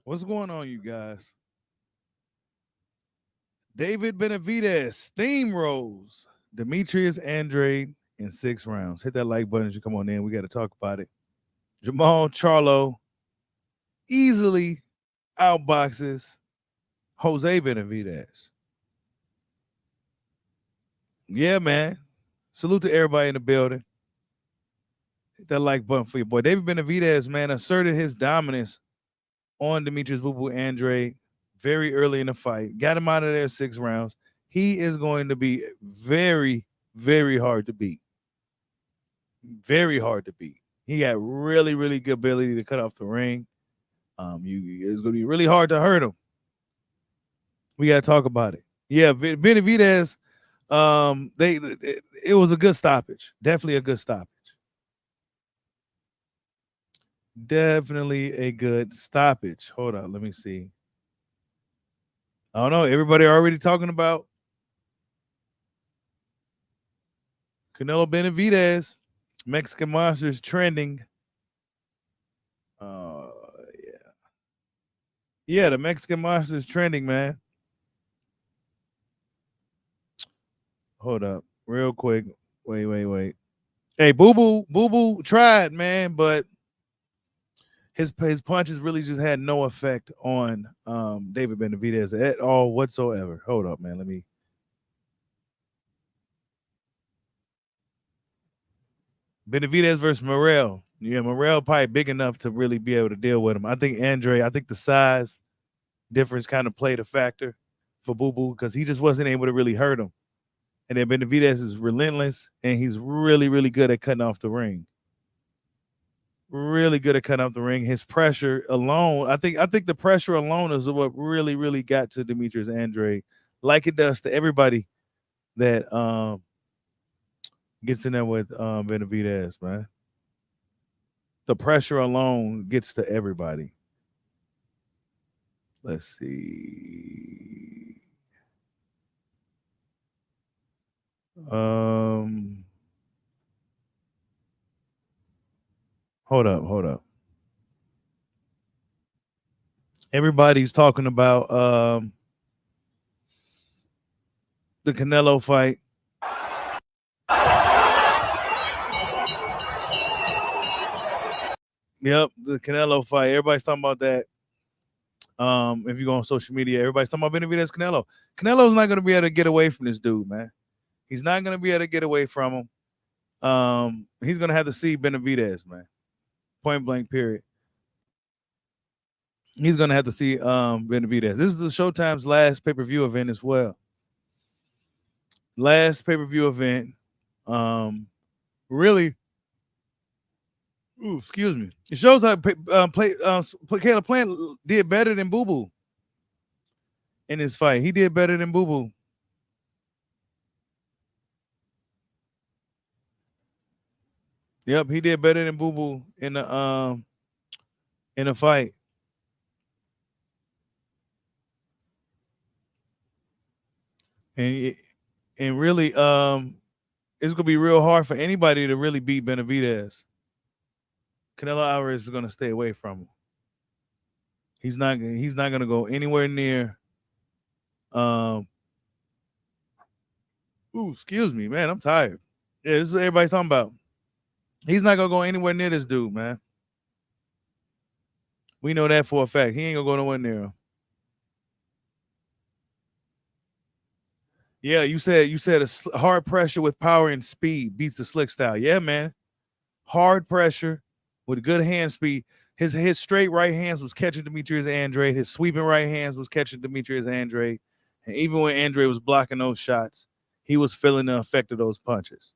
What's going on, you guys? David Benavidez, Steamrolls, Demetrius Andrade in 6 rounds. Hit that like button as you come on in. We got to talk about it. Jamal Charlo easily outboxes Jose Benavidez. Yeah, man. Salute to everybody in the building. Hit that like button for your boy. David Benavidez, man, asserted his dominance on Demetrius Boo Boo Andrade very early in the fight. Got him out of there 6 rounds. He is going to be very, very hard to beat. Very hard to beat. He got really, really good ability to cut off the ring. It's going to be really hard to hurt him. We got to talk about it. Yeah, Benavidez. It was a good stoppage. Definitely a good stoppage. Definitely a good stoppage. Hold on, let me see. I don't know. Everybody already talking about Canelo Benavidez. Mexican Monsters trending. Yeah. Yeah, the Mexican Monsters trending, man. Hold up. Real quick. Wait. Hey, Boo Boo tried, man, but his punches really just had no effect on David Benavidez at all whatsoever. Hold up, man. Let me. Benavidez versus Morel. Yeah, Morel probably big enough to really be able to deal with him. I think the size difference kind of played a factor for Boo Boo because he just wasn't able to really hurt him. And then Benavidez is relentless and he's really, really good at cutting off the ring. Really good at cutting off the ring. His pressure alone, I think the pressure alone is what really, really got to Demetrius Andrade, like it does to everybody that gets in there with Benavidez, man. The pressure alone gets to everybody. Let's see. Um, hold up. Everybody's talking about the Canelo fight. Yep, the Canelo fight. Everybody's talking about that. If you go on social media, everybody's talking about Benavidez Canelo. Canelo's not going to be able to get away from this dude, man. He's not going to be able to get away from him. He's going to have to see Benavidez, man. Point blank, period. He's going to have to see Benavidez. This is the Showtime's last pay-per-view event as well. Last pay-per-view event. Really. Ooh, excuse me. It shows how Caleb Plant did better than Boo Boo in this fight. He did better than Boo Boo. Yep, he did better than Boo Boo in the fight. And really it's gonna be real hard for anybody to really beat Benavidez. Canelo Alvarez is gonna stay away from him. He's not gonna go anywhere near excuse me, man. I'm tired. Yeah, this is what everybody's talking about. He's not gonna go anywhere near this dude, man. We know that for a fact. He ain't gonna go nowhere near him. Yeah, you said a hard pressure with power and speed beats the slick style. Yeah, man. Hard pressure with good hand speed. His straight right hands was catching Demetrius Andrade. His sweeping right hands was catching Demetrius Andrade. And even when Andrade was blocking those shots, he was feeling the effect of those punches.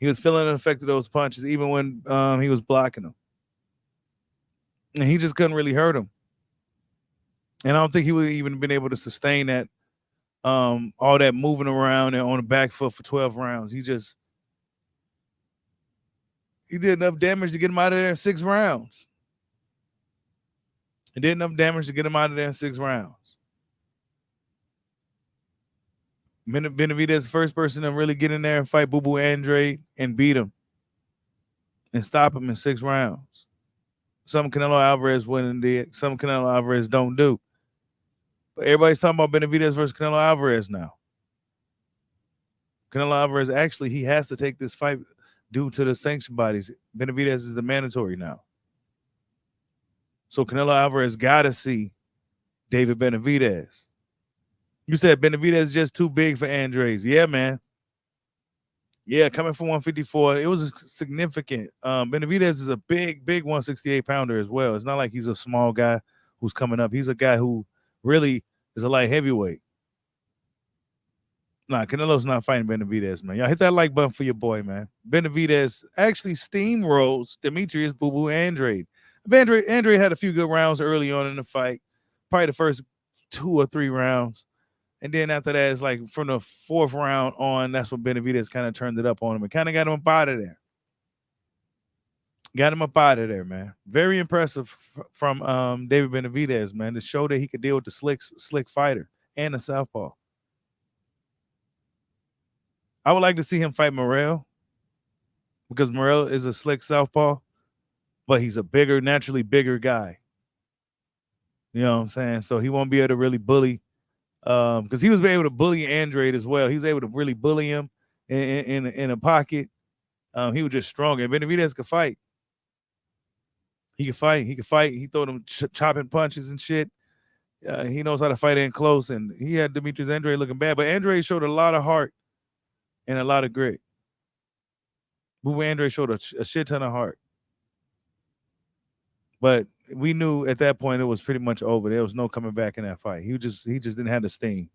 He was feeling the effect of those punches even when he was blocking them. And he just couldn't really hurt him. And I don't think he would even been able to sustain that all that moving around and on the back foot for 12 rounds. He did enough damage to get him out of there in 6 rounds. He did enough damage to get him out of there in 6 rounds. Benavidez is the first person to really get in there and fight Boo Boo Andrade and beat him and stop him in 6 rounds. Some Canelo Alvarez went and did. Some Canelo Alvarez don't do. But everybody's talking about Benavidez versus Canelo Alvarez now. Canelo Alvarez actually he has to take this fight due to the sanction bodies. Benavidez is the mandatory now. So Canelo Alvarez got to see David Benavidez. You said Benavidez is just too big for Andrade. Yeah, man. Yeah, coming from 154, it was significant. Benavidez is a big 168 pounder as well. It's not like he's a small guy who's coming up. He's a guy who really is a light heavyweight. Nah, Canelo's not fighting Benavidez, man. Y'all hit that like button for your boy, man. Benavidez actually steamrolls Demetrius Boo Boo Andrade. Andrade had a few good rounds early on in the fight, probably the first 2 or 3 rounds. And then after that, it's like from the 4th round on, that's when Benavidez kind of turned it up on him and kind of got him up out of there. Got him up out of there, man. Very impressive from David Benavidez, man, to show that he could deal with the slick fighter and the southpaw. I would like to see him fight Morel because Morel is a slick southpaw, but he's a naturally bigger guy. You know what I'm saying? So he won't be able to really bully because he was able to bully Andrade as well. He was able to really bully him in a pocket. He was just strong. And Benavidez could fight. He could fight. He throw them chopping punches and shit. He knows how to fight in close. And he had Demetrius Andrade looking bad. But Andrade showed a lot of heart and a lot of grit. Boo Andrade showed a shit ton of heart. But we knew at that point it was pretty much over. There was no coming back in that fight. He just didn't have the sting.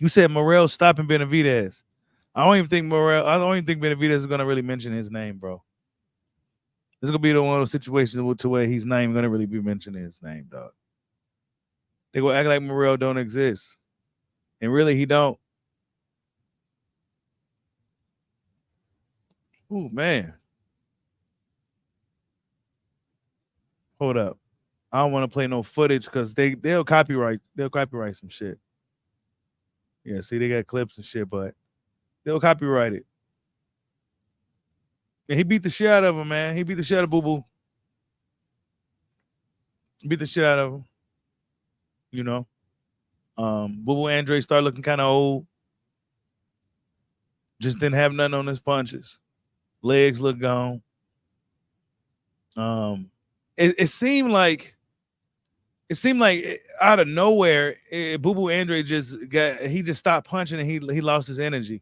You said Morel stopping Benavidez. I don't even think Benavidez is gonna really mention his name, bro. This is gonna be one of those situations to where he's not even gonna really be mentioning his name, dog. They gonna act like Morel don't exist. And really he don't. Ooh, man. Hold up. I don't want to play no footage because they'll copyright some shit. Yeah, see, they got clips and shit, but they'll copyright it. And he beat the shit out of him, man. He beat the shit out of Boo Boo. Beat the shit out of him. You know. Boo Boo Andrade started looking kind of old. Just didn't have nothing on his punches. Legs look gone. It seemed like out of nowhere, Boo Boo Andrade just stopped punching and he lost his energy.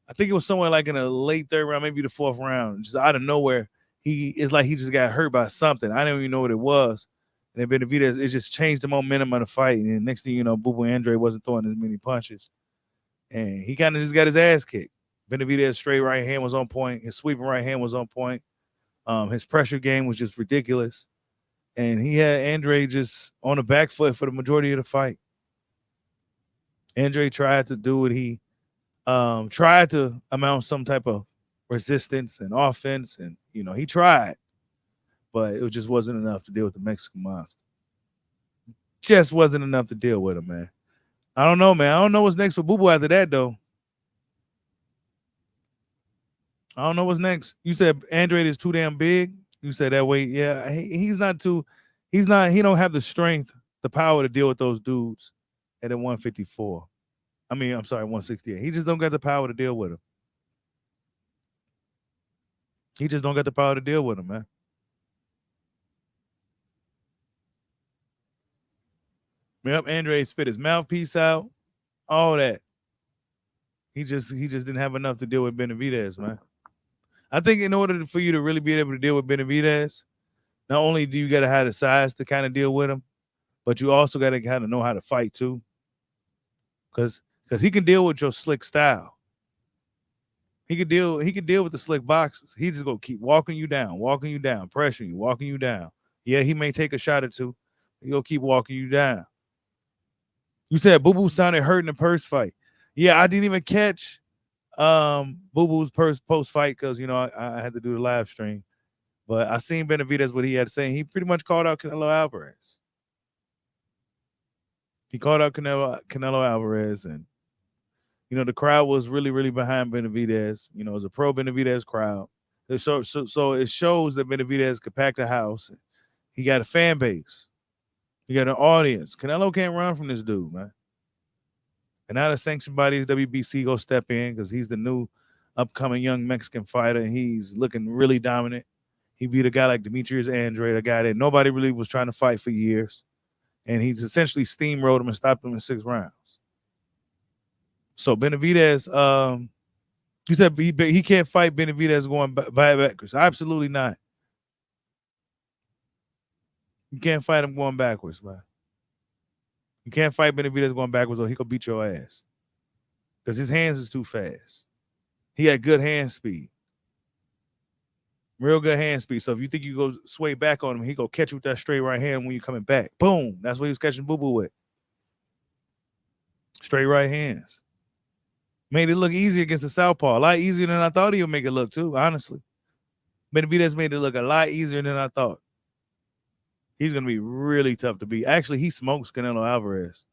I think it was somewhere like in the late 3rd round, maybe the 4th round. Just out of nowhere, he just got hurt by something. I didn't even know what it was. And then Benavidez, it just changed the momentum of the fight. And next thing you know, Boo Boo Andrade wasn't throwing as many punches. And he kind of just got his ass kicked. Benavidez's straight right hand was on point. His sweeping right hand was on point. His pressure game was just ridiculous. And he had Andrade just on the back foot for the majority of the fight. Andrade tried to do what he tried to amount some type of resistance and offense. And, you know, he tried. But it just wasn't enough to deal with the Mexican monster. Just wasn't enough to deal with him, man. I don't know, man. I don't know what's next for Boo Boo after that, though. I don't know what's next. You said Andrade is too damn big. You said that way. Yeah, he don't have the strength, the power to deal with those dudes at a 154. I mean, I'm sorry, 168. He just don't got the power to deal with him. He just don't got the power to deal with him, man. Yep, Andrade spit his mouthpiece out, all that. He just didn't have enough to deal with Benavidez, man. I think in order for you to really be able to deal with Benavidez, not only do you got to have the size to kind of deal with him, but you also got to kind of know how to fight too. Because he can deal with your slick style. He could deal with the slick boxes. He just gonna keep walking you down, pressuring you, walking you down. Yeah, he may take a shot or two. He'll keep walking you down. You said Boo Boo sounded hurt in the purse fight. Yeah, I didn't even catch Boo Boo's post fight because you know I had to do the live stream. But I seen Benavidez what he had to say. He pretty much called out Canelo Alvarez. He called out Canelo Alvarez, and you know the crowd was really, really behind Benavidez. You know, it was a pro Benavidez crowd. So it shows that Benavidez could pack the house. He got a fan base. He got an audience. Canelo can't run from this dude, man. And now the sanctioned bodies, WBC, go step in because he's the new upcoming young Mexican fighter, and he's looking really dominant. He beat a guy like Demetrius Andrade, a guy that nobody really was trying to fight for years. And he's essentially steamrolled him and stopped him in 6 rounds. So Benavidez, you said he can't fight Benavidez going backwards. Absolutely not. You can't fight him going backwards, man. You can't fight Benavidez going backwards or he could beat your ass. Because his hands is too fast. He had good hand speed. Real good hand speed. So if you think you go sway back on him, he go catch you with that straight right hand when you're coming back. Boom. That's what he was catching Boo Boo with. Straight right hands. Made it look easy against the southpaw. A lot easier than I thought he would make it look too, honestly. Benavidez made it look a lot easier than I thought. He's going to be really tough to beat. Actually, he smokes Canelo Alvarez.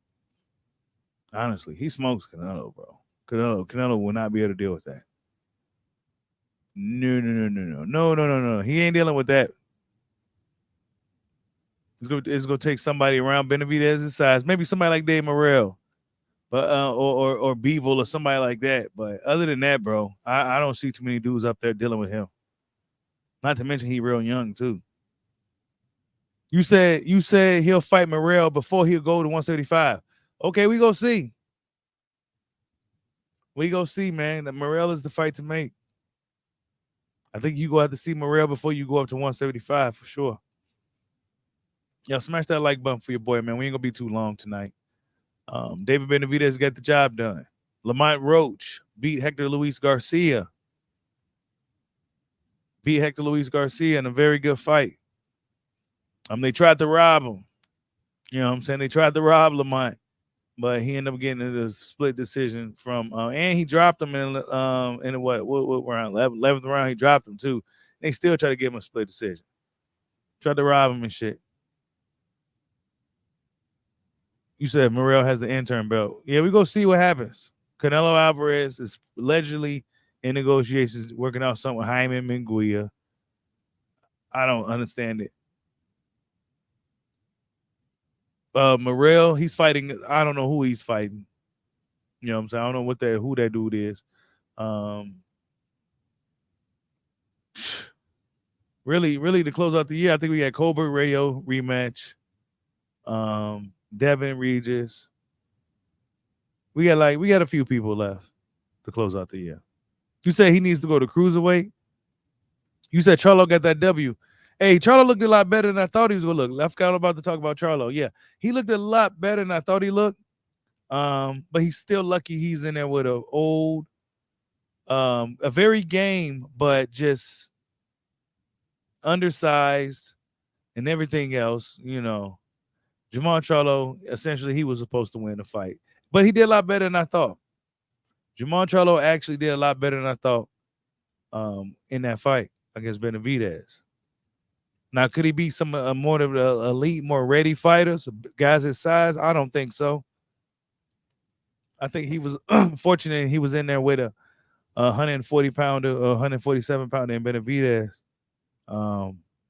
Honestly, he smokes Canelo, bro. Canelo will not be able to deal with that. No. He ain't dealing with that. It's gonna take somebody around Benavidez's size, maybe somebody like Dave Morel, but or Beevil or somebody like that. But other than that, bro, I don't see too many dudes up there dealing with him. Not to mention he real young too. You said he'll fight Morel before he'll go to 175. Okay, we go see. We go see, man. That Morel is the fight to make. I think you go have to see Morel before you go up to 175 for sure. Yo, smash that like button for your boy, man. We ain't gonna be too long tonight. David Benavidez got the job done. Lamont Roach beat Hector Luis Garcia. Beat Hector Luis Garcia in a very good fight. They tried to rob him. You know what I'm saying? They tried to rob Lamont, but he ended up getting a split decision from and he dropped him in what round? 11th round, he dropped him too. They still try to give him a split decision. Tried to rob him and shit. You said Morel has the intern belt. Yeah, we go see what happens. Canelo Alvarez is allegedly in negotiations, working out something with Jaime Munguia. I don't understand it. Morel, he's fighting. I don't know who he's fighting. You know what I'm saying? I don't know who that dude is. Really to close out the year, I think we got Colbert Rayo rematch. Devin Regis. We got a few people left to close out the year. You said he needs to go to cruiserweight. You said Charlo got that W. Hey, Charlo looked a lot better than I thought he was gonna look. I forgot about to talk about Charlo. Yeah, he looked a lot better than I thought he looked. But he's still lucky he's in there with an old, a very game, but just undersized and everything else. You know, Jamal Charlo, essentially, he was supposed to win the fight, but he did a lot better than I thought. Jamal Charlo actually did a lot better than I thought in that fight against Benavidez. Now, could he beat some more of the elite, more ready fighters, guys his size? I don't think so. I think he was fortunate he was in there with a 140-pounder or 147-pounder in Benavidez.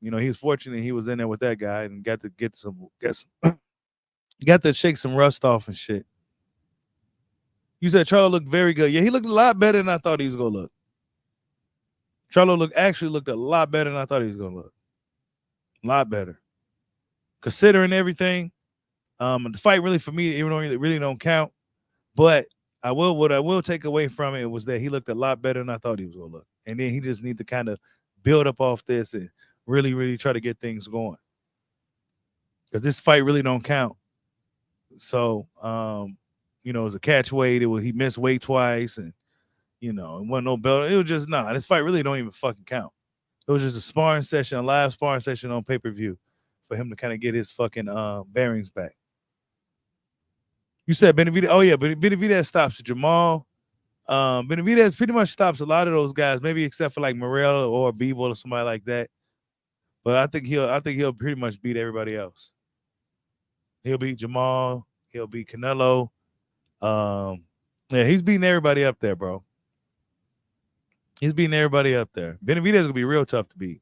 You know, he was fortunate he was in there with that guy and got to shake some rust off and shit. You said Charlo looked very good. Yeah, he looked a lot better than I thought he was gonna look. Charlo actually looked a lot better than I thought he was gonna look. A lot better. Considering everything, the fight really for me, even though it really don't count, but what I will take away from it was that he looked a lot better than I thought he was gonna look. And then he just need to kind of build up off this and really, really try to get things going. Because this fight really don't count. So you know, it was a catch weight. He missed weight twice, and you know, it wasn't no belt. It was just this fight really don't even fucking count. It was just a sparring session, a live sparring session on pay-per-view for him to kind of get his fucking bearings back. You said Benavidez. Oh yeah, Benavidez stops Jamal. Benavidez pretty much stops a lot of those guys, maybe except for like Morel or Beevil or somebody like that. But I think he'll pretty much beat everybody else. He'll beat Jamal. He'll beat Canelo. Yeah, he's beating everybody up there, bro. He's beating everybody up there. Benavidez is gonna be real tough to beat.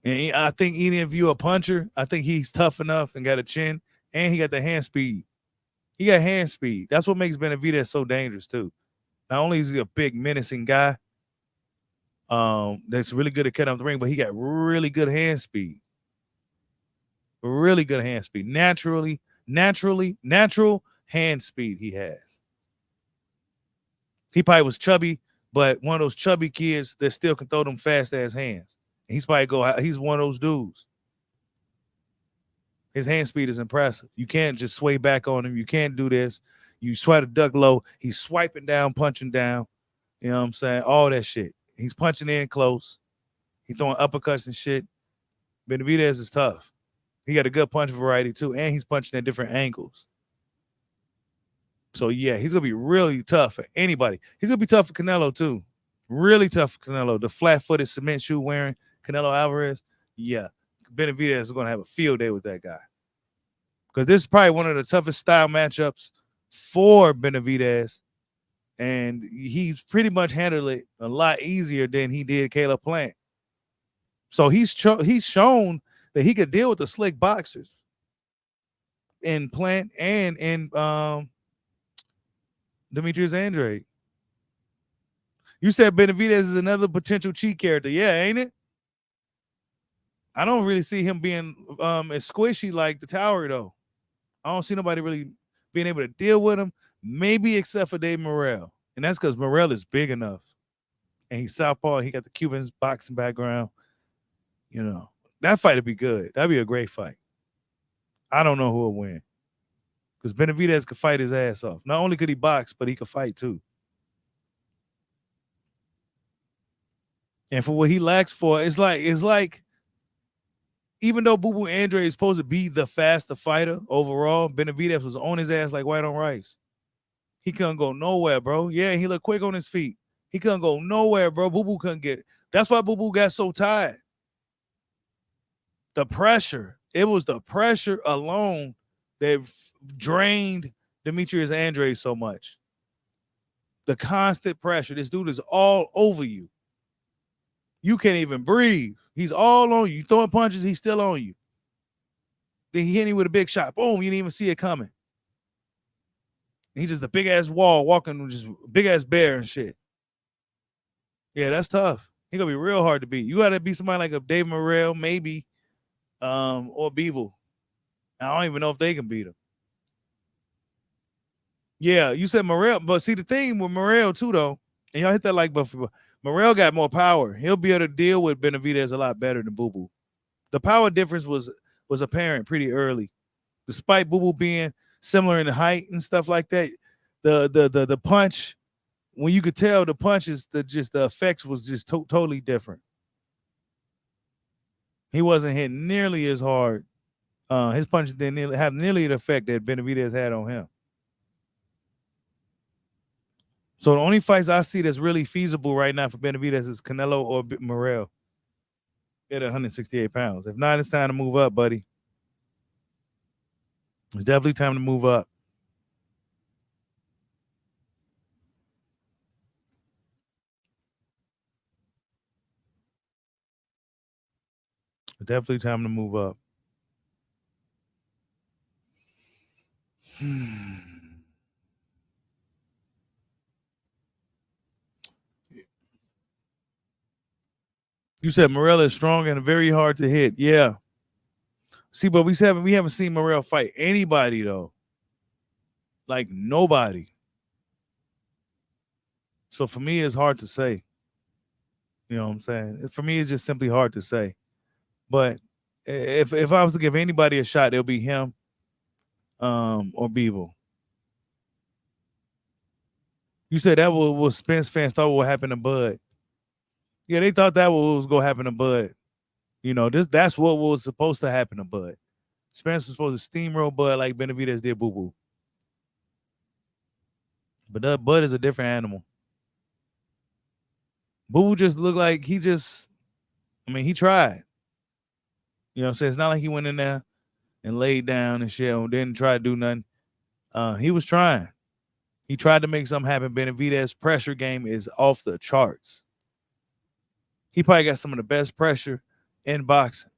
And I think even if you're a puncher, I think he's tough enough and got a chin, and he got the hand speed. He got hand speed. That's what makes Benavidez so dangerous too. Not only is he a big menacing guy, that's really good at cutting off the ring, but he got really good hand speed. Really good hand speed. Natural hand speed he has. He probably was chubby, but one of those chubby kids that still can throw them fast ass hands. He's one of those dudes. His hand speed is impressive. You can't just sway back on him. You can't do this. You try to duck low. He's swiping down, punching down. You know what I'm saying? All that shit. He's punching in close. He's throwing uppercuts and shit. Benavidez is tough. He got a good punch variety too, and he's punching at different angles. So yeah, he's gonna be really tough for anybody. He's gonna be tough for Canelo too. Really tough for Canelo. The flat-footed cement shoe wearing Canelo Alvarez. Yeah, Benavidez is gonna have a field day with that guy. Because this is probably one of the toughest style matchups for Benavidez. And he's pretty much handled it a lot easier than he did Caleb Plant. So he's shown that he could deal with the slick boxers in Plant and in Demetrius Andrade. You said Benavidez is another potential cheat character. Yeah, ain't it? I don't really see him being as squishy like the Tower, though. I don't see nobody really being able to deal with him, maybe except for Dave Morel. And that's because Morel is big enough. And he's southpaw. He got the Cuban boxing background. You know, that fight would be good. That'd be a great fight. I don't know who will win. Because Benavidez could fight his ass off. Not only could he box, but he could fight too. And for what he lacks for, it's like even though Boo Boo Andrade is supposed to be the faster fighter overall, Benavidez was on his ass like white on rice. He couldn't go nowhere, bro. Yeah, he looked quick on his feet. He couldn't go nowhere, bro. Boo Boo couldn't get it. That's why Boo Boo got so tired. The pressure. It was the pressure alone that drained Demetrius Andrade so much. The constant pressure. This dude is all over you. You can't even breathe. He's all on you. You throwing punches, he's still on you. Then he hit you with a big shot. Boom, you didn't even see it coming. He's just a big ass wall walking, just big ass bear and shit. Yeah, that's tough. He's gonna be real hard to beat. You gotta beat somebody like a Dave Morel, maybe, or Beeble. I don't even know if they can beat him. Yeah, you said Morel, but see the thing with Morel too, though, and y'all hit that like before. Morel got more power. He'll be able to deal with Benavidez a lot better than Boo Boo. The power difference was apparent pretty early, despite Boo Boo being similar in height and stuff like that. The punch, when you could tell the punches, the effects was just totally different. He wasn't hitting nearly as hard. His punches didn't have nearly the effect that Benavidez had on him. So the only fights I see that's really feasible right now for Benavidez is Canelo or Morel at 168 pounds. If not, it's time to move up, buddy. It's definitely time to move up. It's definitely time to move up. You said Morel is strong and very hard to hit. Yeah. See, but we haven't seen Morel fight anybody though. Like nobody. So for me, it's hard to say. You know what I'm saying? For me, it's just simply hard to say. But if I was to give anybody a shot, it'll be him, or Beeble. You said that was Spence fans thought what happened to Bud. Yeah, they thought that was gonna happen to Bud. You know, that's what was supposed to happen to Bud. Spence was supposed to steamroll Bud like Benavidez did Boo Boo. But that Bud is a different animal. Boo Boo just looked like he tried. You know what I'm saying? It's not like he went in there and laid down and shit and didn't try to do nothing. He was trying. He tried to make something happen. Benavidez's pressure game is off the charts. He probably got some of the best pressure in boxing.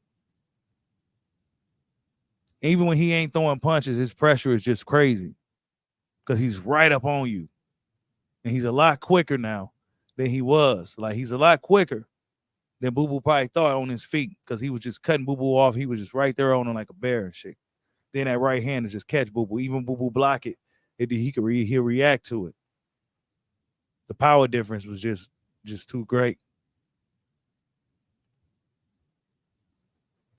Even when he ain't throwing punches, his pressure is just crazy because he's right up on you. And he's a lot quicker now than he was. Like, he's a lot quicker than Boo Boo probably thought on his feet because he was just cutting Boo Boo off. He was just right there on him like a bear and shit. Then that right hand to just catch Boo Boo. Even Boo Boo block it, he'll react to it. The power difference was just too great.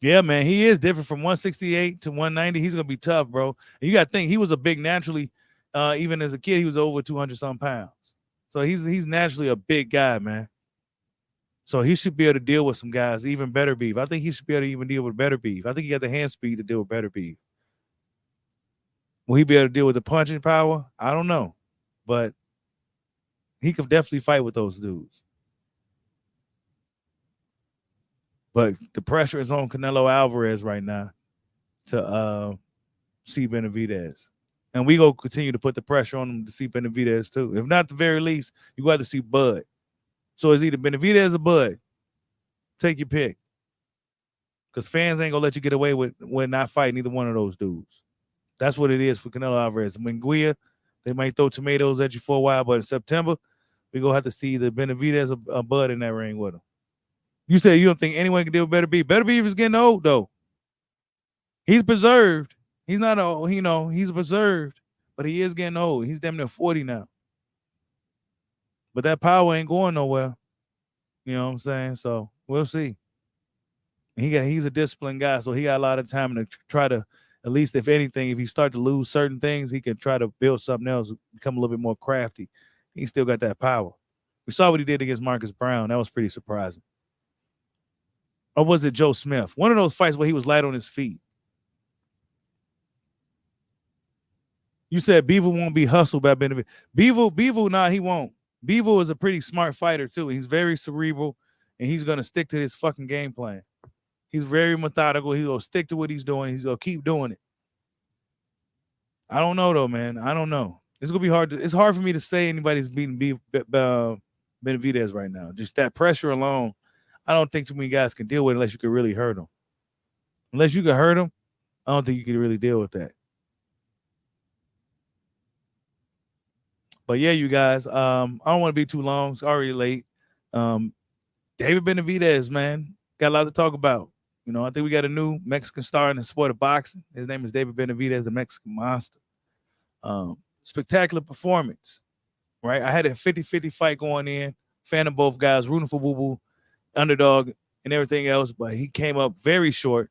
Yeah, man, he is different from 168 to 190. He's gonna be tough, bro. And you got to think he was a big naturally. Even as a kid, he was over 200 some pounds. So he's naturally a big guy, man. So he should be able to deal with some guys, even better beef. I think he should be able to even deal with better beef. I think he got the hand speed to deal with better beef. Will he be able to deal with the punching power? I don't know, but he could definitely fight with those dudes. But the pressure is on Canelo Alvarez right now to see Benavidez. And we go continue to put the pressure on him to see Benavidez too. If not, at the very least, you got to see Bud. So it's either Benavidez or Bud. Take your pick. Because fans ain't going to let you get away with not fighting either one of those dudes. That's what it is for Canelo Alvarez. Munguia, they might throw tomatoes at you for a while, but in September, we're going to have to see the Benavidez or Bud in that ring with him. You said you don't think anyone can deal with Better Beef. Better Beef is getting old, though. He's preserved. He's not old, he's preserved, but he is getting old. He's damn near 40 now. But that power ain't going nowhere. You know what I'm saying? So we'll see. He's a disciplined guy, so he got a lot of time to try to, at least if anything, if he start to lose certain things, he can try to build something else, become a little bit more crafty. He still got that power. We saw what he did against Marcus Brown. That was pretty surprising. Or was it Joe Smith? One of those fights where he was light on his feet. You said Beaver won't be hustled by Benavidez. Beaver, nah, he won't. Beaver is a pretty smart fighter, too. He's very cerebral, and he's going to stick to his fucking game plan. He's very methodical. He's going to stick to what he's doing. He's going to keep doing it. I don't know, though, man. I don't know. It's going to be hard. It's hard for me to say anybody's beating Benavidez right now. Just that pressure alone, I don't think too many guys can deal with it unless you can really hurt him. Unless you can hurt him, I don't think you can really deal with that. But yeah, you guys, I don't want to be too long. It's already late. David Benavidez, man, got a lot to talk about. I think we got a new Mexican star in the sport of boxing. His name is David Benavidez, the Mexican monster. Spectacular performance, right? I had a 50-50 fight going in. Fan of both guys, rooting for Boo Boo, underdog, and everything else. But he came up very short.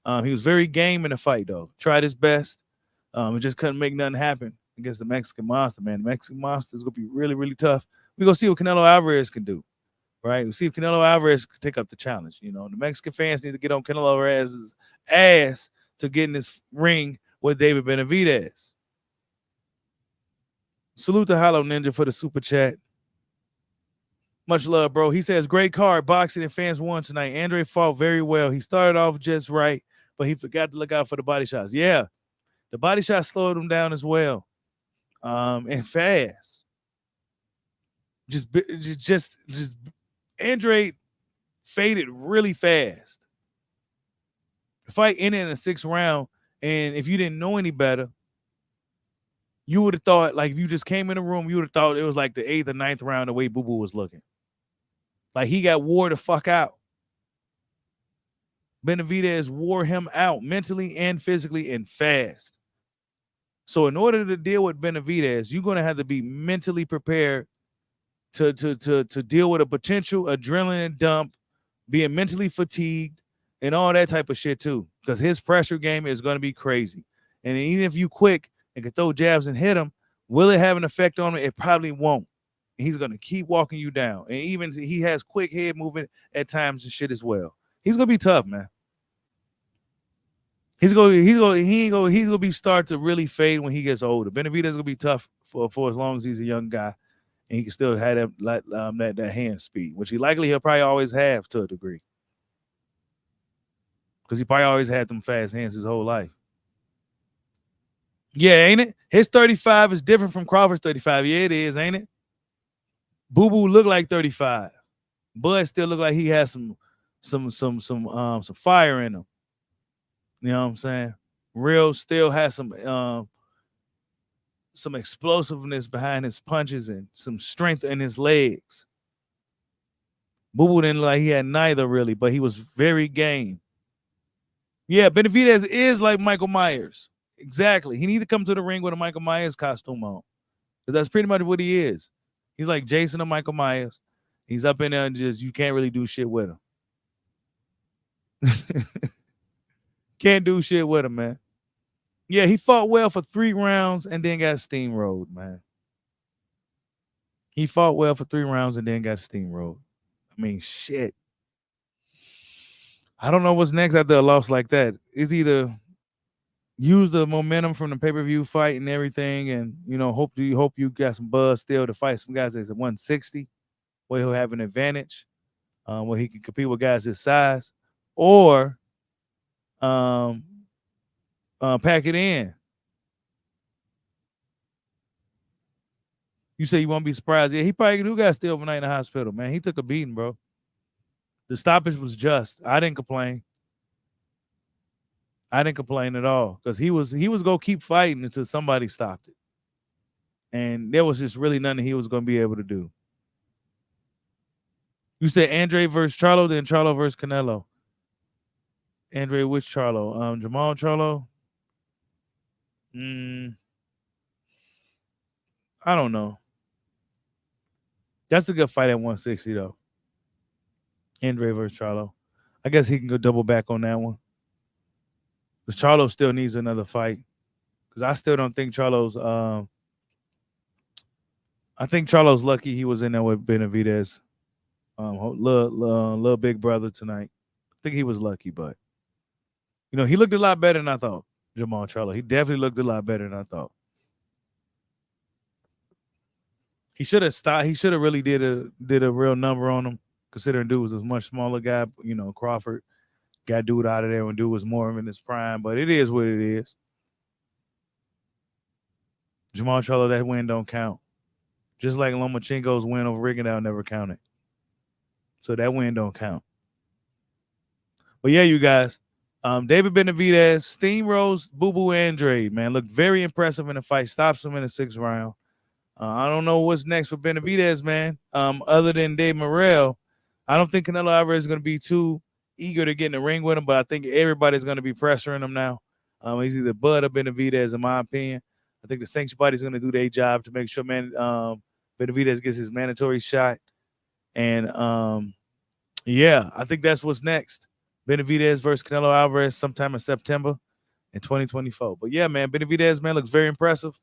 He was very game in the fight, though. Tried his best. It just couldn't make nothing happen against the Mexican monster, man. The Mexican monster is going to be really, really tough. We're going to see what Canelo Alvarez can do, right? We'll see if Canelo Alvarez can take up the challenge. The Mexican fans need to get on Canelo Alvarez's ass to get in this ring with David Benavidez. Salute to Hollow Ninja for the super chat. Much love, bro. He says, great card, boxing, and fans won tonight. Andrade fought very well. He started off just right, but he forgot to look out for the body shots. Yeah, the body shots slowed him down as well. And fast. Just Andrade faded really fast. The fight ended in the 6th round, and if you didn't know any better, you would have thought, like, if you just came in the room, you would have thought it was like the 8th or 9th round the way Boo Boo was looking. Like, he got wore the fuck out. Benavidez wore him out mentally and physically and fast. So in order to deal with Benavidez, you're going to have to be mentally prepared to deal with a potential adrenaline dump, being mentally fatigued, and all that type of shit too. Because his pressure game is going to be crazy. And even if you quick and can throw jabs and hit him, will it have an effect on him? It probably won't. He's going to keep walking you down. And even he has quick head movement at times and shit as well. He's going to be tough, man. He's gonna be start to really fade when he gets older. Benavidez is gonna be tough for as long as he's a young guy, and he can still have that hand speed, which he'll probably always have to a degree, because he probably always had them fast hands his whole life. Yeah, ain't it? His 35 is different from Crawford's 35. Yeah, it is, ain't it? Boo Boo look like 35. Bud still look like he has some fire in him. You know what I'm saying? Real still has some explosiveness behind his punches and some strength in his legs. Boo Boo didn't look like he had neither really, but he was very game. Yeah, Benavidez is like Michael Myers. Exactly. He needs to come to the ring with a Michael Myers costume on. Because that's pretty much what he is. He's like Jason or Michael Myers. He's up in there and just you can't really do shit with him. Can't do shit with him, man. Yeah, he fought well for 3 rounds and then got steamrolled, man. He fought well for 3 rounds and then got steamrolled. I mean, shit. I don't know what's next after a loss like that. It's either use the momentum from the pay-per-view fight and everything, and hope you got some buzz still to fight some guys that's at 160, where he'll have an advantage, where he can compete with guys his size, or pack it in. You say you won't be surprised. Yeah, he probably do got still overnight in the hospital, man. He took a beating, bro. The stoppage was just. I didn't complain. I didn't complain at all because he was gonna keep fighting until somebody stopped it, and there was just really nothing he was gonna be able to do. You said Andrade versus Charlo, then Charlo versus Canelo. Andrade, which Charlo? Jamal Charlo. I don't know. That's a good fight at 160 though. Andrade versus Charlo. I guess he can go double back on that one. Because Charlo still needs another fight. Because I still don't think Charlo's. I think Charlo's lucky he was in there with Benavidez. Little big brother tonight. I think he was lucky, but he looked a lot better than I thought. Jamal Charlo. He definitely looked a lot better than I thought. He should have stopped. He should have really did a real number on him, considering dude was a much smaller guy. Crawford got dude out of there when dude was more in his prime. But it is what it is. Jamal Charlo, that win don't count. Just like Lomachenko's win over Rigondeaux never counted. So that win don't count. But yeah, you guys, David Benavidez, Steamrolls, Boo Boo Andrade, man, looked very impressive in the fight. Stops him in the 6th round. I don't know what's next for Benavidez, man. Other than Dave Morel, I don't think Canelo Alvarez is going to be too eager to get in the ring with him, but I think everybody's going to be pressuring him now. He's either Bud or Benavidez, in my opinion. I think the sanctions body's going to do their job to make sure, Benavidez gets his mandatory shot. And, yeah, I think that's what's next. Benavidez versus Canelo Alvarez sometime in September in 2024. But yeah, man, Benavidez, man, looks very impressive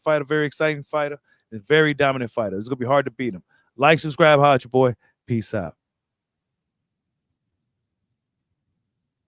fighter, very exciting fighter, and very dominant fighter. It's going to be hard to beat him. Like, subscribe, holla at your boy. Peace out.